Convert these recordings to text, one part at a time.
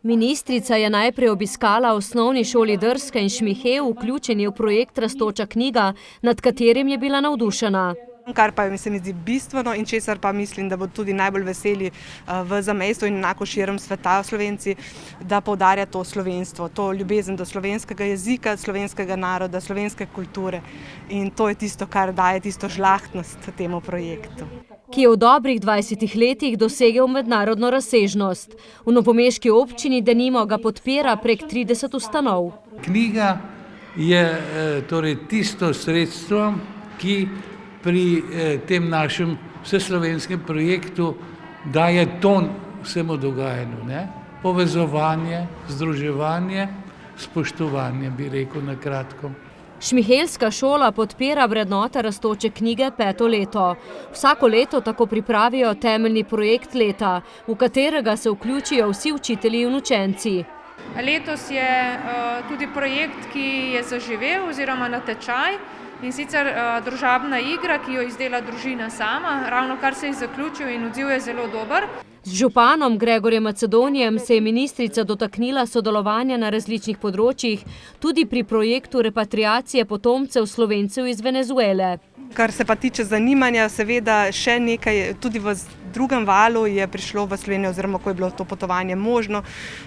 Ministrica je najprej obiskala osnovni šoli Drska in Šmihe, vključeni v projekt Rastoča knjiga, nad katerim je bila navdušena. Kar pa se mi zdi bistveno in česar pa mislim, da bodo tudi najbolj veseli v zamejstvu in enako širom sveta Slovenci, da poudarja to slovenstvo, to ljubezen do slovenskega jezika, slovenskega naroda, slovenske kulture. In to je tisto, kar daje tisto žlahtnost temu projektu. Ki je v dobrih 20 letih dosegel mednarodno razsežnost. V novomeški občini denimo ga podpira prek 30 ustanov. Knjiga je torej tisto sredstvo, ki pri tem našem vseslovenskem projektu daje ton vsemu dogajanju. Povezovanje, združevanje, spoštovanje, bi rekel na kratko. Šmihelska šola podpira vrednote Rastoče knjige 5. leto. Vsako leto tako pripravijo temeljni projekt leta, v katerega se vključijo vsi učitelji in učenci. Letos je tudi projekt, ki je zaživel oziroma natečaj, in sicer družabna igra, ki jo izdela družina sama, ravno kar se je zaključil in odziv je zelo dober. Z županom Gregorjem Macedonijem se je ministrica dotaknila sodelovanja na različnih področjih, tudi pri projektu repatriacije potomcev Slovencev iz Venezuele. Kar se pa tiče zanimanja, seveda še nekaj, tudi v drugem valu je prišlo v Slovenijo, oziroma ko je bilo to potovanje možno,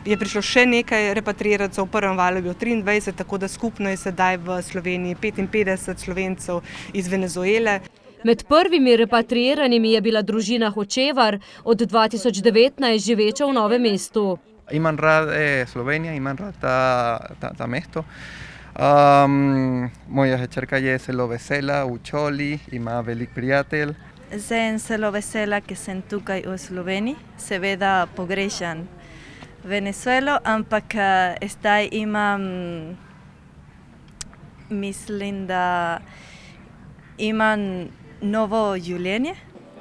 je prišlo še nekaj repatriirancev, v prvem valu je bilo 23, tako da skupno je sedaj v Sloveniji 55 Slovencev iz Venezuele. Med prvimi repatriiranimi je bila družina Hočevar, od 2019 živeča v Novem mestu. Imam rad Slovenija, imam rad ta mesto. Moja hčerka je zelo vesela v šoli, ima velik prijatelj. Sem zelo vesela, ker sem tukaj v Sloveniji. Seveda pogrešam Venezuelo, ampak zdaj mislim, da imam novo življenje.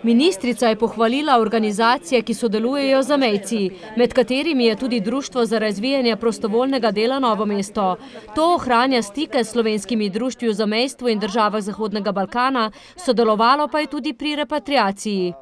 Ministrica je pohvalila organizacije, ki sodelujejo z zamejci, med katerimi je tudi Društvo za razvijanje prostovoljnega dela Novo mesto. To ohranja stike s slovenskimi društvi v zamejstvu in državah Zahodnega Balkana, sodelovalo pa je tudi pri repatriaciji.